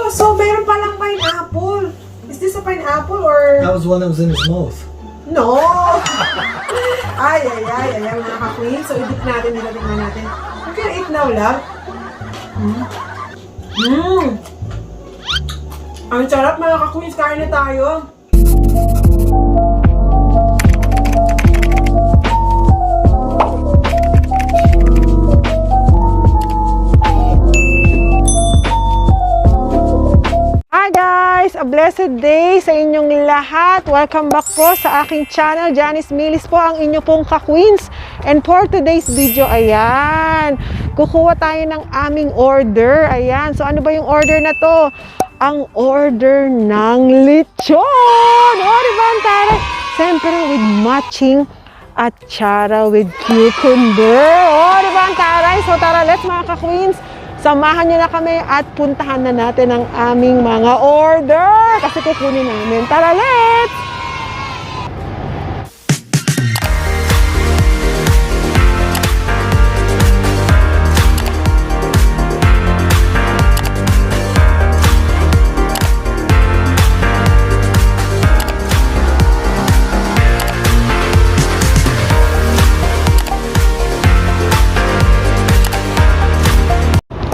Oh, so meron palang pineapple. Is this a pineapple or... That was one that was in his mouth. No! Ay, mga ka-queen. So, i-dip natin, tingnan natin. You can eat now, love. Ang sarap, mga ka-queens. Kain na tayo. Hi guys! A blessed day sa inyong lahat. Welcome back po sa aking channel. Janice, Millis po ang inyo pong ka-queens. And for today's video, ayan, kukuha tayo ng aming order. Ayan, so ano ba yung order na to? Ang order ng lechon! O, diba ang taray? Siyempre with matching atsara with cucumber. O, diba ang taray? So tara, let's mga ka-queens. Samahan nyo na kami at puntahan na natin ang aming mga order kasi kukunin namin. Tara, let's!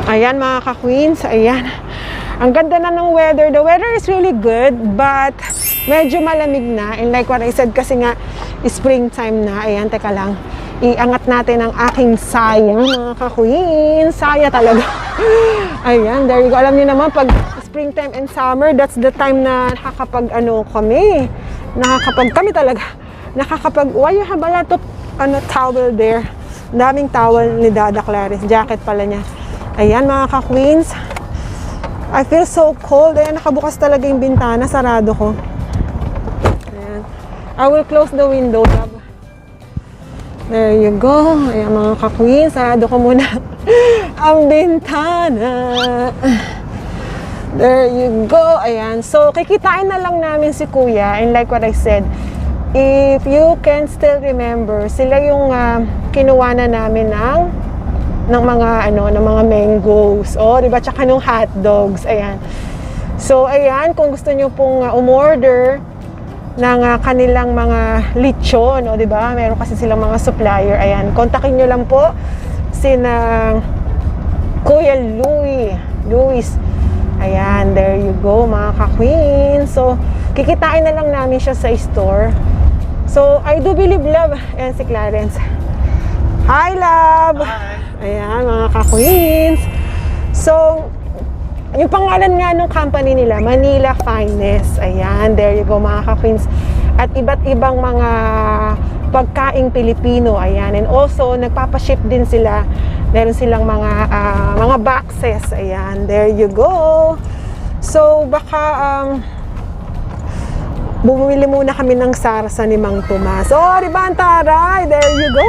Ayan mga ka-queens, ayan. Ang ganda na ng weather. The weather is really good, but medyo malamig na. And like what I said, kasi nga, springtime na. Ayan, teka lang. Iangat natin ang aking saya, mga ka-queens. Saya talaga. Ayan, there you go. Alam niyo naman, pag springtime and summer, that's the time na kami talaga. Why you have a lot of towel there? Daming towel ni Dada Clarice. Jacket pala niya. Ayan mga ka-queens, I feel so cold. Ayan, nakabukas talaga yung bintana, sarado ko. Ayan. I will close the window. There you go. Ayan mga ka-queens, sarado ko muna ang bintana. There you go. Ayan, so kikitain na lang namin si Kuya. And like what I said, if you can still remember, sila yung kinuha na namin ng mga mangoes, di ba? Tsaka nung hot dogs, ayan. So, ayan, kung gusto niyo pong umorder ng kanilang mga lechon, di ba? Meron kasi silang mga supplier, ayan. Kontakin niyo lang po sina Kuya Luis. Ayan, there you go, mga ka-queen. So, kikitain na lang namin siya sa store. So, I do believe, love, ayan si Clarence. Hi, love! Hi! Ayan, mga ka-queens. So, yung pangalan nga ng company nila, Manila Finest. Ayan, there you go, mga ka-queens. At iba't ibang mga pagkaing Pilipino. Ayan, and also, nagpapaship din sila. Meron silang mga boxes. Ayan, there you go. So, baka bumili muna kami ng sarsa ni Mang Tomas. Oh, diba ang taray? There you go.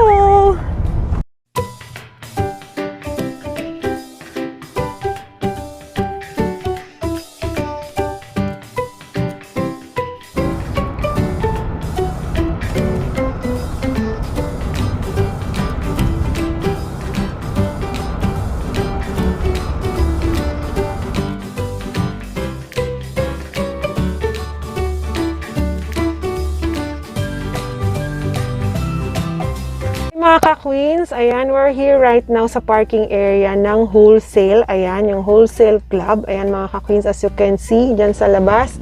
Mga ka-queens, ayan, we're here right now sa parking area ng wholesale. Ayan, yung wholesale club. Ayan mga ka-queens, as you can see, dyan sa labas.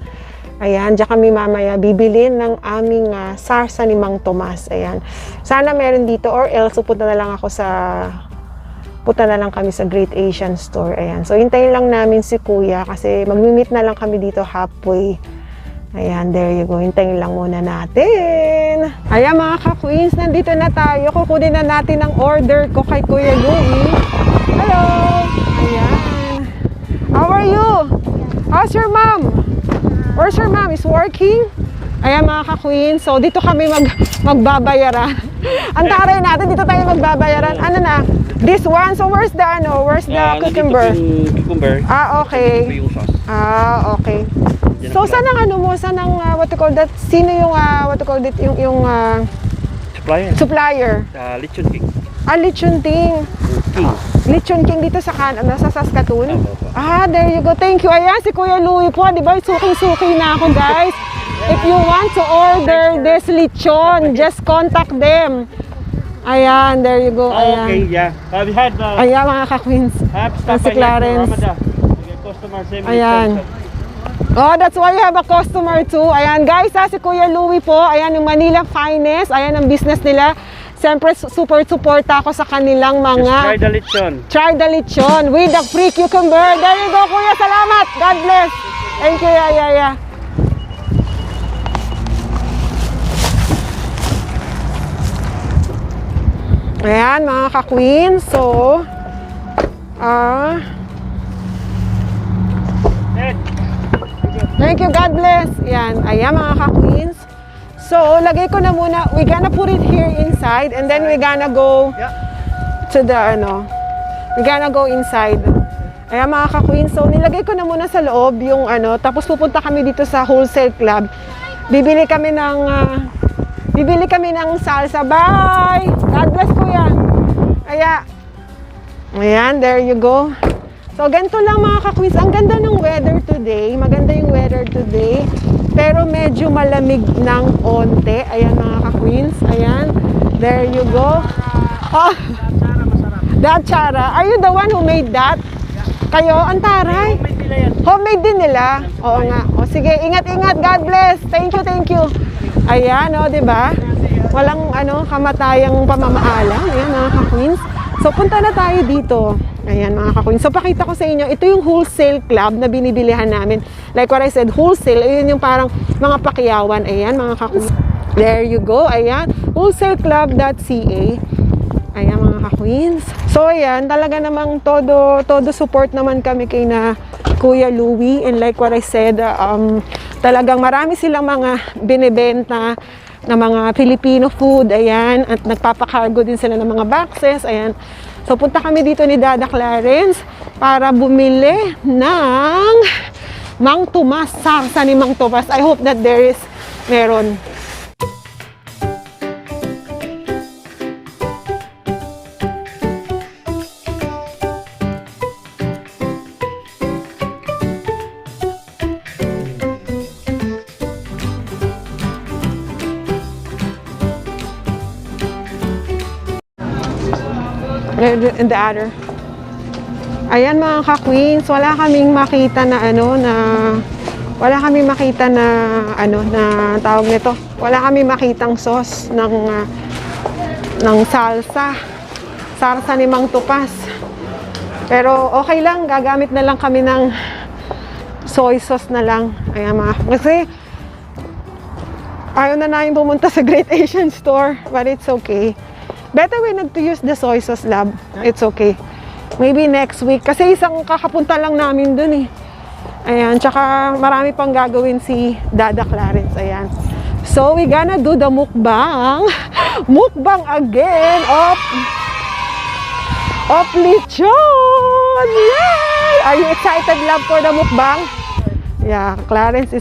Ayan, dyan kami mamaya bibilin ng aming sarsa ni Mang Tomas. Ayan, sana meron dito or else punta na lang kami sa Great Asian Store. Ayan, so hintayin lang namin si Kuya kasi mag-meet na lang kami dito halfway. Ayan, there you go. Hintayin lang muna natin. Ayan mga ka-queens, nandito na tayo. Kukunin na natin ang order ko kay Kuya Louie. Hello! Ayan. How are you? How's your mom? Where's your mom? Is working? Ayan mga ka-queens. So dito kami magbabayaran. Ang taray natin, dito tayo magbabayaran. Ano na? This one. So where's the cucumber? Cucumber. Ah, okay. Ito yung sauce. Ah, okay. So, saan ang saan ang, what you call that? Sino yung, Supplier. Supplier? Lechon King. Ah, Lechon King. Lechon King dito sa sa Saskatoon. Ah, there you go. Thank you. Ayan, si Kuya Louie po. Di ba, suking-suki na ako, guys. If you want to order this lechon, just contact them. Ayan, there you go. Ayan. Okay, yeah. Have you had Ayan, mga ka-queens. Si Clarence. Ayan. Oh, that's why you have a customer too. Ayan, guys, si Kuya Louie po. Ayan, yung Manila Finest. Ayan ang business nila. Siyempre, super suporta ako sa kanilang mga... Just try the lechon. Try the lechon with the free cucumber. There you go, Kuya. Salamat. God bless. Thank you, yeah. Ayan, mga ka-queen. So, thank you, God bless. Ayan, mga ka-queens. So, lagay ko na muna. We gonna put it here inside and then we gonna go to the, we gonna go inside. Ayan, mga ka-queens. So, nilagay ko na muna sa loob yung, tapos pupunta kami dito sa wholesale club. Bibili kami ng salsa. Bye! God bless, Kuya. Ayan, there you go. So, ganito lang, mga ka-queens. Ang ganda ng weather today. Maganda yung weather today. Pero medyo malamig ng onte. Ayan, mga ka-queens. Ayan. There you go. Oh, that chara. Are you the one who made that? Kayo? Ang taray. Homemade din nila. Oo nga. O sige, ingat-ingat. God bless. Thank you. Ayan, diba? Walang kamatayang pamamaalam. Ayan, mga ka-queens. So, punta na tayo dito. Ayan, mga ka-queens. So, pakita ko sa inyo, ito yung wholesale club na binibilihan namin. Like what I said, wholesale, ayun yung parang mga pakiyawan. Ayan, mga ka-queens. There you go. Ayan, wholesaleclub.ca. Ayan, mga ka-queens. So, ayan, talaga namang todo support naman kami kay na Kuya Louie. And like what I said, talagang marami silang mga binibenta na mga Filipino food. Ayan, at nagpapakargo din sila ng mga boxes. Ayan. So, punta kami dito ni Dada Clarence para bumili ng Mang Tomas, sarsa ni Mang Tomas. I hope that meron. In the other. Ayan, mga ka-queens, wala kaming makita na tawag nito. Wala kaming makitang sauce ng salsa. Sarsa ni Mang Topas. Pero okay lang, gagamit na lang kami ng soy sauce na lang. Ayan, kasi ayaw na namin pumunta sa Great Asian Store, but it's okay. Better we not to use the soy sauce, lab. It's okay. Maybe next week. Kasi isang kakapunta lang namin dun eh. Ayan. Tsaka marami pang gagawin si Dada Clarence. Ayan. So, we gonna do the mukbang. Mukbang again of lechon. Yay! Are you excited, love, for the mukbang? Yeah, Dada Clarence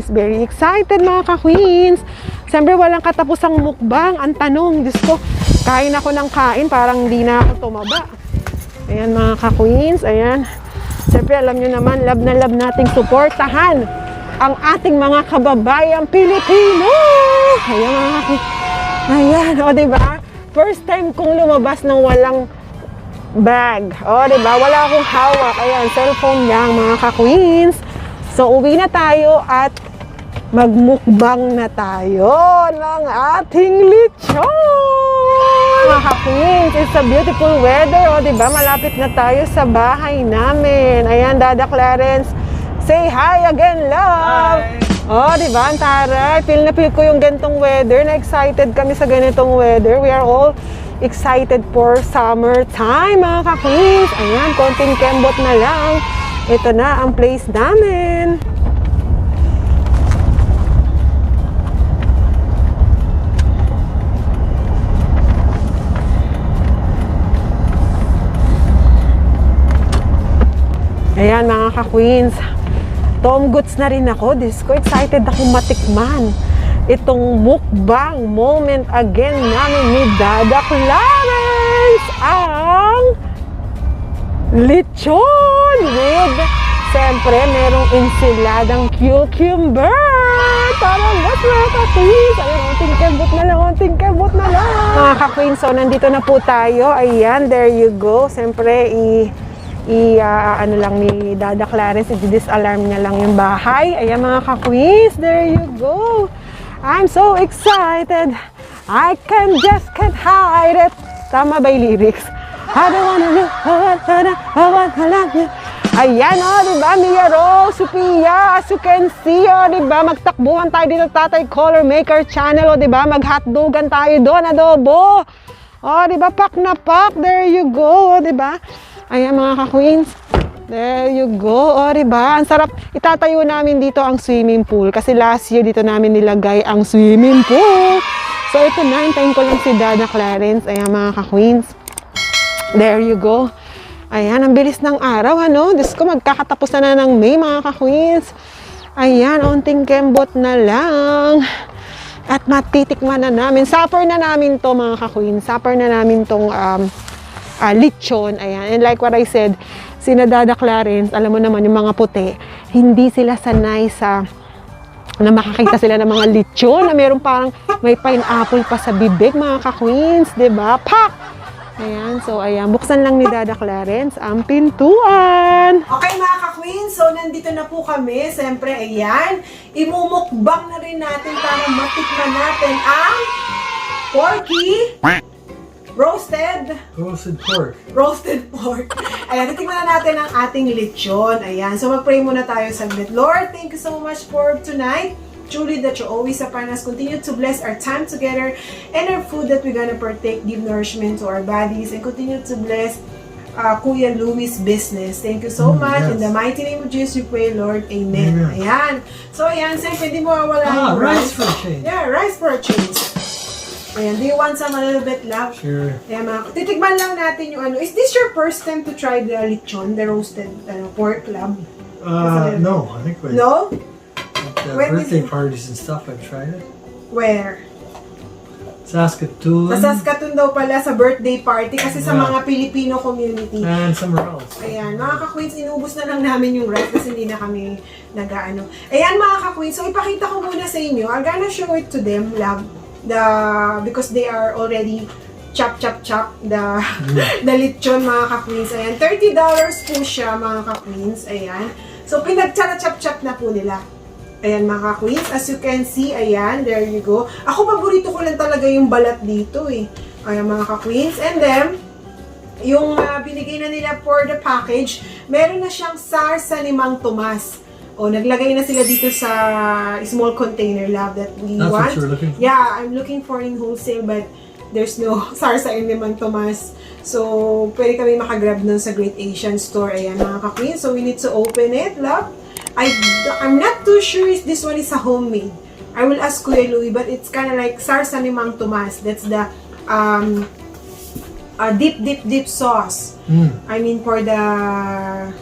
is very excited, mga ka-queens. Siyempre, walang katapusang mukbang. Ang tanong, Diyos ko, kain ako ng kain, parang hindi na ako tumaba. Ayan, mga ka-queens, ayan. Siyempre, alam nyo naman, love na love nating suportahan ang ating mga kababayang Pilipino. Ayan, mga ka-queens. Ayan, diba? First time kong lumabas ng walang bag. Diba? Wala akong hawak. Ayan, cellphone lang, mga ka-queens. So, uwi na tayo at magmukbang na tayo ng ating lechon. Mga ka-queens, it's a beautiful weather. Diba? Malapit na tayo sa bahay namin. Ayan, Dada Clarence. Say hi again, love. Hi. Diba? Ang taray. Feel na feel ko yung ganitong weather. Na-excited kami sa ganitong weather. We are all excited for summer time, mga ka-queens. Ayan, konting kembot na lang. Ito na ang place namin. Ayan, mga ka-queens. Tom goods na rin ako. Diyos ko, excited akong matikman itong mukbang moment again namin ni Dada Clarence, ang lechon with, siyempre, merong ensiladang cucumber. Parang, what's mga ka-queens? Ayun, onting kembot na lang. Mga ka-queens, so nandito na po tayo. Ayan, there you go. Siyempre, ano lang ni Dada Clarence, i-disalarm niya lang yung bahay. Ayan mga ka-queens, there you go. I'm so excited. I can't hide it. Tama ba yung lyrics? I don't wanna live, I wanna love you. Ayan diba, Mia Rose, Sophia, as you can see, diba, magtakbuhan tayo dito Tatay Color Maker Channel, diba, maghotdogan tayo doon, adobo. Diba, pak na pak, there you go, diba. Ayan mga ka-queens, there you go, diba, ang sarap. Itatayo namin dito ang swimming pool, kasi last year dito namin nilagay ang swimming pool. So ito na, hintayin ko lang si Dada Clarence. Ayan mga ka-queens, there you go. Ayan, ang bilis ng araw, Diyos ko, magkakatapos na ng May, mga ka-queens. Ayan, onting kembot na lang. At matitikman na namin. Supper na namin to, mga ka-queens. Supper na namin tong lechon. Ayan, and like what I said, sina Dada Clarence, alam mo naman, yung mga puti, hindi sila sanay na makakita sila ng mga lechon, na meron parang may pineapple pa sa bibig, mga ka-queens, diba? Pak! Ayan, so ayan, buksan lang ni Dada Clarence ang pintuan. Okay mga ka-queen, so nandito na po kami. Siyempre, ayan, imumukbang na rin natin para matikman natin ang porky roasted pork. Ayan, titikman na natin ang ating lechon. Ayan, so mag-pray muna tayo saglit. Lord, thank you so much for tonight. Truly that you always upon us. Continue to bless our time together and our food that we're gonna partake. Give nourishment to our bodies and continue to bless Kuya Louie's business. Thank you so much. Yes. In the mighty name of Jesus we pray, Lord. Amen. Ayan. So ayan, siyempre hindi mo mawala yung rice for a change. Yeah, rice for a change. Ayan, do you want some a little bit, love? Sure. Ayan, titigman lang natin yung Is this your first time to try the lechon, the roasted pork, love? No, I think we... No? Birthday parties and stuff, I've tried it. Where? Saskatoon. Sa Saskatoon daw pala sa birthday party kasi sa mga Filipino community. And somewhere else. Ayan, mga ka-queens, inubos na lang namin yung rice kasi hindi na kami nag-ano. Ayan mga ka-queens, so ipakita ko muna sa inyo. I'm gonna show it to them, love. Because they are already chop the lechon, mga ka-queens. Ayan, $30 po siya, mga ka-queens. Ayan. So pinag-chop na po nila. Ayan mga ka-queens, as you can see, ayan, there you go. Ako, paborito ko lang talaga yung balat dito eh. Ayan mga ka-queens. And then, yung binigay na nila for the package, meron na siyang sarsa ni Mang Tomas. O, naglagay na sila dito sa small container, love, that we want. What you're looking for? Yeah, I'm looking for in wholesale, but there's no sarsa in ni Mang Tomas. So, pwede kami makagrab nun sa Great Asian Store. Ayan mga ka-queens. So, we need to open it, love. I'm not too sure if this one is a homemade. I will ask Kuya Louie, but it's kind of like sarsa ni Mang Tomas. That's the deep sauce. I mean, for the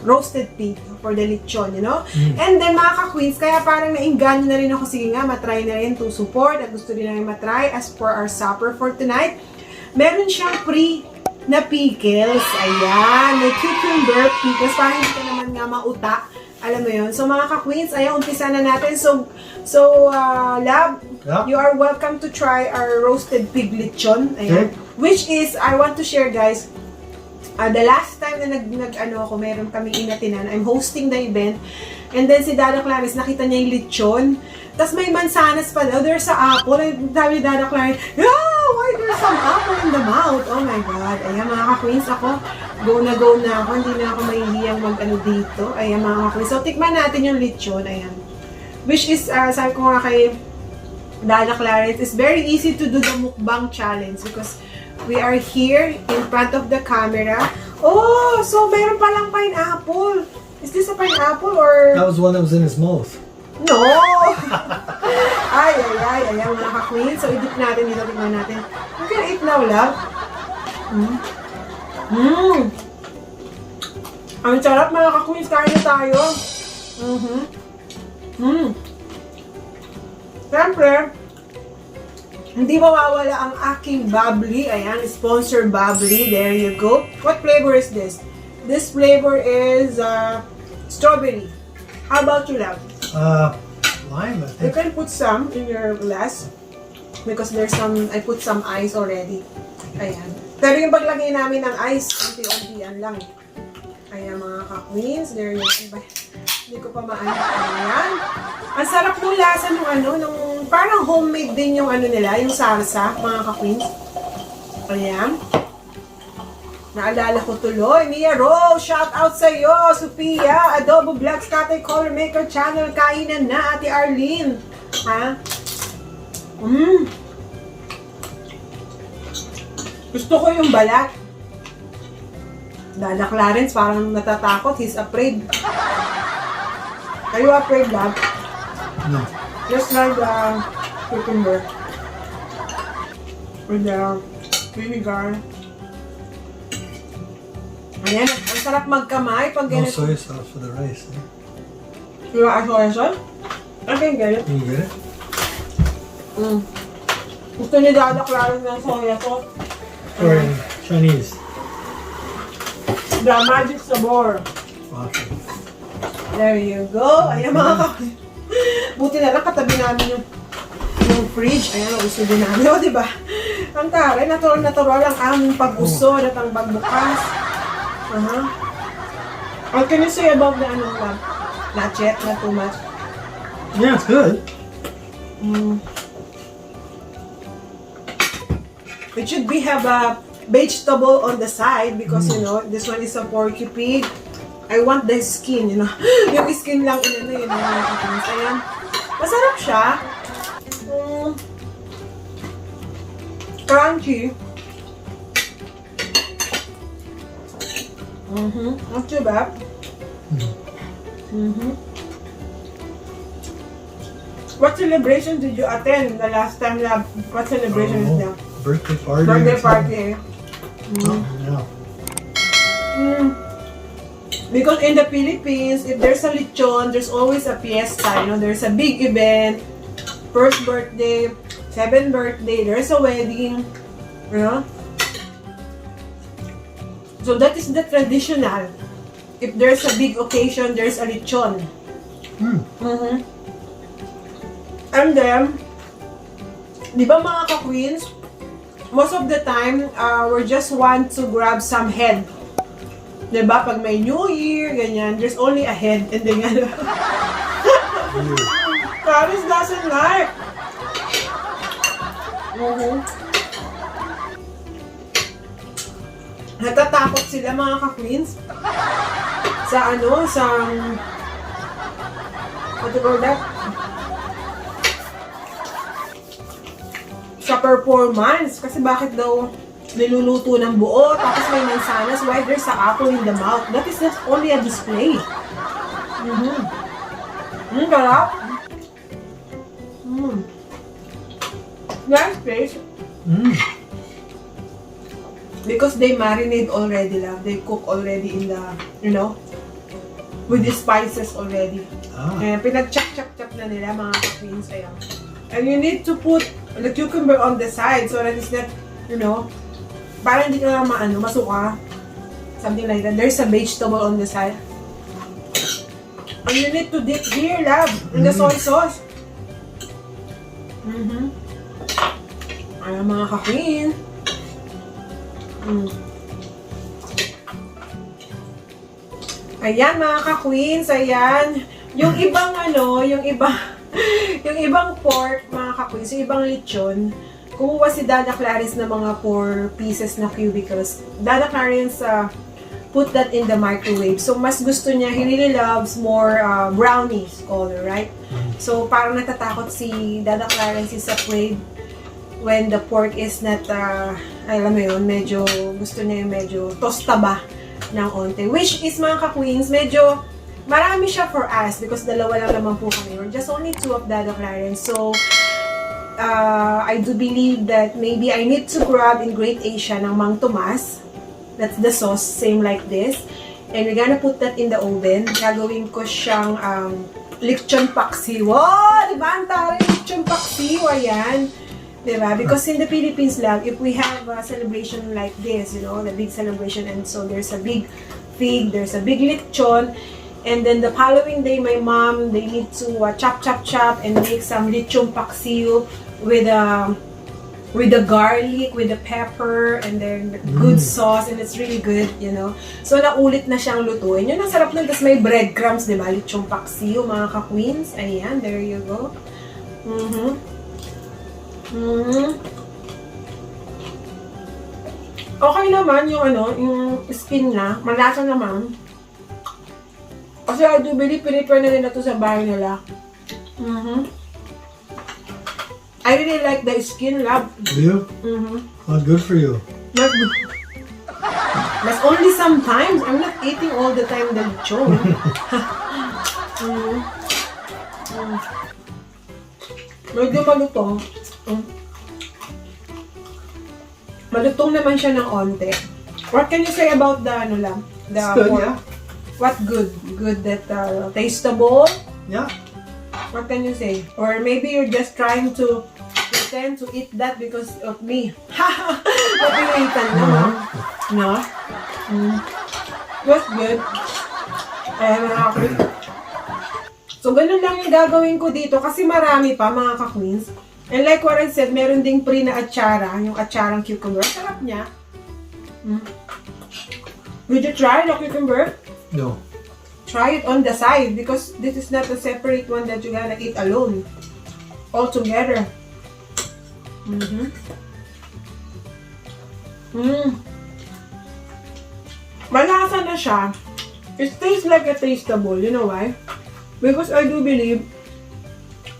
roasted pig, for the lechon, you know? And then, mga ka-queens, kaya parang nainganyo na rin ako, sige nga, matry na rin to support at gusto rin namin matry as for our supper for tonight. Meron siyang free na pickles. Ayan, may cucumber pickles. Parang hindi ka naman nga mauta. Alam mo yun. So, mga ka-queens, ayan, umpisa na natin. So, love, you are welcome to try our roasted pig lechon. Ayan. Okay. Which is, I want to share, guys, the last time na meron kami inatinan, I'm hosting the event, and then si Dada Clarence, nakita niya yung lechon, tapos may mansanas pa daw, there's sa apple, and sabi ni Dada Clarence, why there's some apple in the mouth? Oh my God. Ayan, mga ka-queens, ako, go na ako, hindi na ako mahihiyang dito. Ayan, mga ka-queens. So, tikman natin yung lechon, ayan. Which is, sabi ko nga kay Dada Clarence, it's very easy to do the mukbang challenge because we are here in front of the camera. Oh, so meron palang pineapple. Is this a pineapple or? That was one that was in his mouth. No! Ayan, mga ka-queen. So, i-dip natin dito, tingnan natin. You can eat now, love. Ang sarap, mga ka-queens. Kain na tayo. Siyempre, hindi mawawala ang aking bubbly. Ayan, sponsor bubbly. There you go. What flavor is this? This flavor is strawberry. How about you, love? Lime, I You think. can put some in your glass because there's some, I put some ice already. Ayan. Pero yung paglagay namin ng ice, unti-untian lang. Ayan mga ka-queens, there yung iba. Hindi ko pa maano. Ayan. Ang sarap ng lasa ng nung parang homemade din yung nila, yung salsa, mga ka-queens. Ayan. Naalala ko tuloy, Mia Rose, shout out sa iyo, Sophia, Adobo Vlogs, Tatay Color Maker Channel, kainan na, Ate Arlene. Ha? Gusto ko yung balat. Dada Clarence, parang natatakot, he's afraid. Are you afraid, love? No. Just like cucumber. With the vinegar. Ayan, ang sarap magkamay pag No ganito. soy sauce for the rice. Eh? You want soy sauce? I can get it. Can you get it? Gusto ni Dada Clarence ng soya sauce. Or in Chinese? The magic sabor. Awesome. There you go. Ayan mga kapatid. Buti na lang katabi namin yung fridge. Ayan, gusto din namin. O, diba? Ang taray, natural ang aming pag-usod at ang pagbukas. What can you say about the lab? Not yet, not too much. Yeah, it's good. It should be have a vegetable on the side because this one is a porky pig. I want the skin, yung skin lang yun. Ayan. Masarap siya. Crunchy. Not too bad. What celebration did you attend the last time, lab? What celebration is that? Birthday party. Birthday or something. party. Oh, yeah. Because in the Philippines, if there's a lechon, there's always a fiesta. There's a big event. First birthday, 7th birthday, there's a wedding. So that is the traditional. If there's a big occasion, there's a lechon. And then, di ba mga ka-queens, most of the time, we just want to grab some head. Di ba? Pag may New Year, ganyan, there's only a head. And then, Paris doesn't like. Natatakot sila mga ka-queens sa what do you call that? Sa performance. Kasi bakit daw niluluto ng buo, tapos may mansanas, why there's a apple in the mouth? That is just only a display. Sarap. Nice taste. Because they marinate already, love. They cook already in the, with the spices already. Ayan, pinag-chop-chop-chop na nila mga ka-queens. Ayan. And you need to put the cucumber on the side so that it's not, parang hindi ka lang masuka. Something like that. There's a vegetable on the side. And you need to dip here, love, in the soy sauce. Ayan mga ka-queen. Ayan mga ka-queens, ayan. Yung ibang yung ibang pork mga ka-queens, yung ibang lechon, kumuha si Dada Clarence ng mga 4 pieces na cubicles. Dada Clarence put that in the microwave. So mas gusto niya, he really loves more brownies color, right? So parang natatakot si Dada Clarence, is afraid when the pork is not, alam mo yun, medyo, gusto niya yung medyo tosta ba ng onte. Which is mga ka-queens, medyo marami siya for us because dalawa lang naman po kami. We're just only 2 of Dada Clarence. So, I do believe that maybe I need to grab in Great Asia ng Mang Tomas. That's the sauce, same like this. And we're gonna put that in the oven. Gagawin ko siyang lechon paksiw. Oh, diba ang taray? Lechon paksiw, ayan. Diba? Because in the Philippines lang, if we have a celebration like this, the big celebration, and so there's a big fig, there's a big lechon, and then the following day, my mom, they need to chop and make some lechon paksiw with the garlic, with the pepper, and then good sauce, and it's really good, you know. So, naulit na siyang lutuin. Yun ang sarap nun, tapos may breadcrumbs, di ba? Lechon paksiw, mga ka-queens. Ayan, there you go. Okay naman yung yung skin na, malasa naman. Kasi I do believe, pinipare na nila to sa bahay nila. I really like the skin, love. Do you? Well, good for you. That's only sometimes. I'm not eating all the time the lechon. Medyo malutong. Malutong naman siya ng onte. What can you say about the the It's good, pork? yeah. What good? Good that tasteable? Yeah. What can you say? Or maybe you're just trying to pretend to eat that because of me. Napilitan naman. No? That's good. So, ganun lang yung gagawin ko dito kasi marami pa, mga ka-queens. And like what I said, meron ding pre na atsara, yung atsarang cucumber. Sarap niya. Would you try the cucumber? No. Try it on the side because this is not a separate one that you're gonna eat alone. All together. Malasa na siya. It tastes like a tasteable. You know why? Because I do believe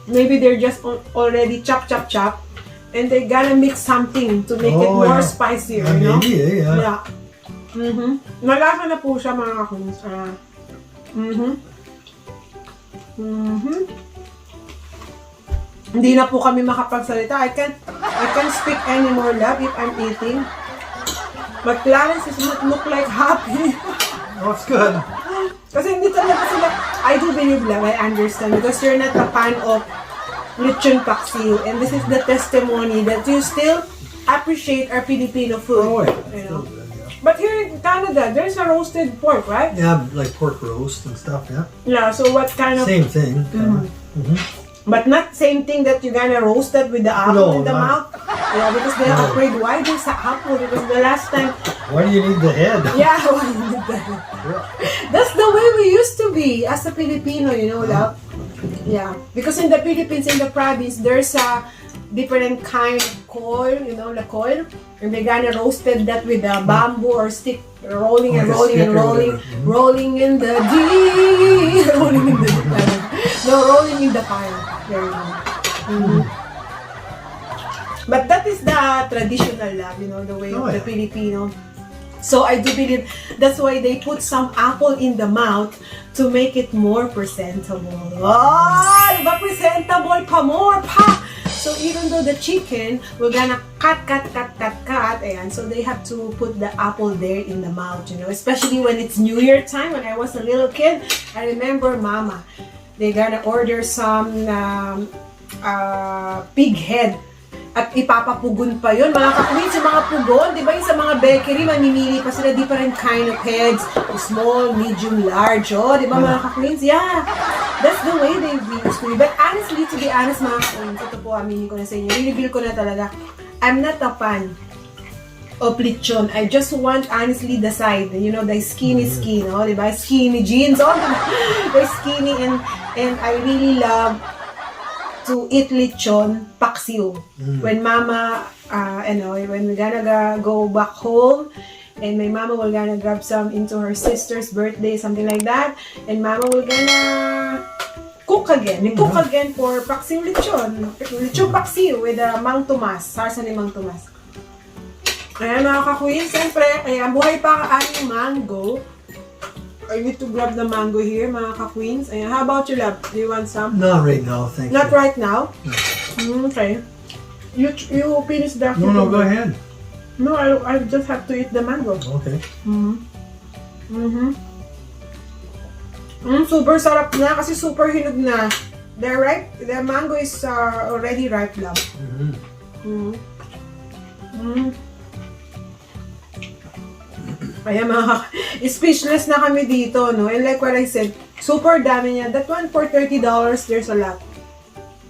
maybe they're just already chop and they gotta mix something to make it more spicier, you know? Maybe, Yeah. Malasa na po siya, mga kakuns. Hindi na po kami makapagsalita. I can't speak anymore, love, if I'm eating. But Clarence does not look like happy. Oh, it's good. Kasi hindi talaga sila, I do believe lang, I understand, because you're not a fan of lechon paksiw, and this is the testimony that you still appreciate our Filipino food. Oh, yeah. You know? Still good, yeah. But here in Canada, there's a roasted pork, right? Yeah, like pork roast and stuff, yeah. Yeah, so what kind of... Same thing. But not same thing that you're gonna roast that with the apple in the mouth. Yeah, because they're afraid, why there's the apple? Because the last time... Why do you need the head? Yeah, why you need that? That's the way we used to be as a Filipino, you know, love. Yeah, because in the Philippines, in the province, there's a different kind of coil, you know, the coil, and they're gonna roasted that with a bamboo or stick, rolling and rolling and rolling, rolling in the deep, rolling in the rolling in the fire. There you go. But that is the traditional love, you know, the way of the Filipino. So I do believe that's why they put some apple in the mouth to make it more presentable. Oh, diba presentable pa more pa? So even though the chicken, we're gonna cut, ayan, so they have to put the apple there in the mouth, you know, especially when it's New Year time. When I was a little kid, I remember Mama, they gonna order some pig head. At ipapapugon pa yun, mga kakuwin, sa mga pugon, di ba yung sa mga bakery, mamimili pa sila different kind of heads, small, medium, large, oh, di ba mga kakuwin? Yeah, that's the way they used to be. But honestly, to be honest, mga kakuwin, ito po, aminin ko na sa inyo, i-reveal ko na talaga, I'm not a fan of lechon. I just want, honestly, the side, you know, the skinny skin, oh, di ba? Skinny jeans, oh, the skinny, and I really love to eat lechon paksiw. When Mama, when we're gonna go back home, and my Mama will gonna grab some into her sister's birthday, something like that, and Mama will gonna cook again. Cook again for paksiw lechon. Lechon paksiw with Mang Tomas, sarsa ni Mang Tomas. Ayan mga kakuyin, siyempre, ayan, buhay pa ang ating mango. I need to grab the mango here, mga ka-queens. Ayan, how about you, love? Do you want some? Not right now, thank you. Not right now? Okay. You finish the... No, go ahead. No, I just have to eat the mango. Okay. Super sarap na kasi super hinog na. They're ripe. The mango is already ripe, love. Kaya speechless na kami dito, no? And like what I said, super dami niya. That one for $30, there's a lot.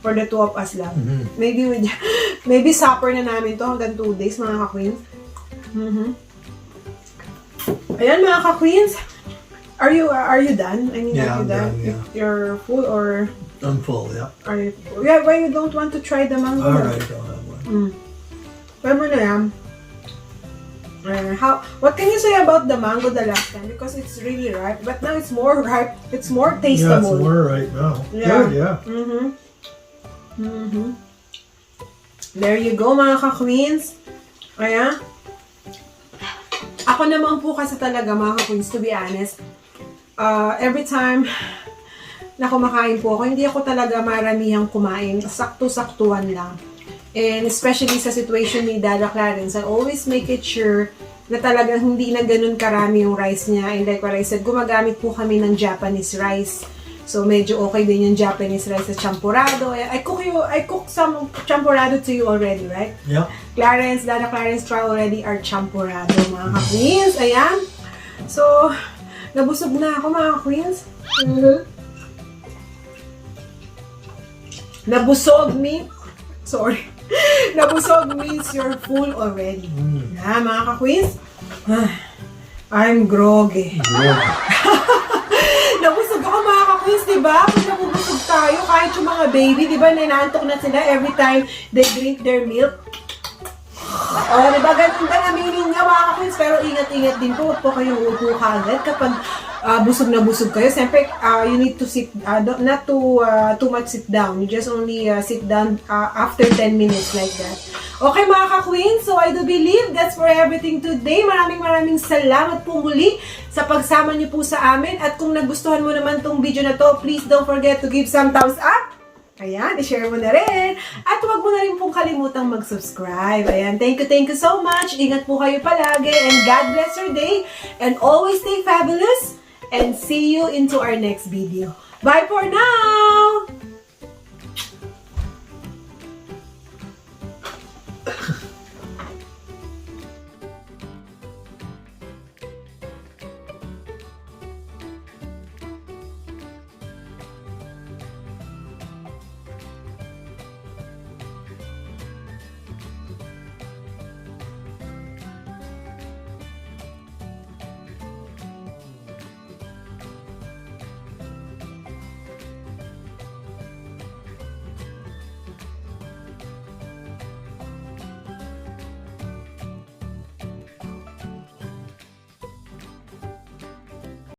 For the two of us lang. Maybe supper na namin to hanggang 2 days, mga ka-queens. Ayan, mga ka-queens. Are you done? I mean, Yeah, are you I'm done? done, yeah. You're full or... I'm full, yeah. Are you full? Yeah, why you don't want to try the mango? Alright, I'll have one. Try mo na yan. What can you say about the mango the last time? Because it's really ripe, but now it's more ripe. It's more Yeah, it's tasteable. more right now. Yeah. Good, yeah. There you go, mga ka-queens. Ayan. Ako naman po kasi talaga, mga ka-queens, to be honest, every time na kumakain po ako, hindi ako talaga maramihang kumain. Sakto-saktuan lang. And especially sa situation ni Dada Clarence, I always make it sure na talagang hindi na ganun karami yung rice niya. And like what I said, gumagamit po kami ng Japanese rice. So medyo okay din yung Japanese rice sa champurrado. I cook some champurrado to you already, right? Yeah. Clarence, Dada Clarence, try already our champurrado, mga ka-queens. Ayan. So, nabusog na ako, mga ka-queens. Nabusog means you're full already. Na, mga ka-queens. I'm groggy. Nabusog ako, mga ka-queens, diba? Pag nabubusog tayo, kahit yung mga baby, diba, nanantok na sila every time they drink their milk. Diba, ganun din aminin nga, mga ka-queens, pero ingat-ingat din po, huwag po kayong upo kagad kapag busog na busog kayo. Siyempre, you need to sit, not too much sit down. You just only sit down after 10 minutes like that. Okay, mga ka-queens, so I do believe that's for everything today. Maraming salamat po muli sa pagsama niyo po sa amin. At kung nagustuhan mo naman tong video na to, please don't forget to give some thumbs up. Ayan, i-share mo na rin. At huwag mo na rin pong kalimutang mag-subscribe. Ayan, thank you so much. Ingat po kayo palagi and God bless your day. And always stay fabulous. And see you into our next video. Bye for now!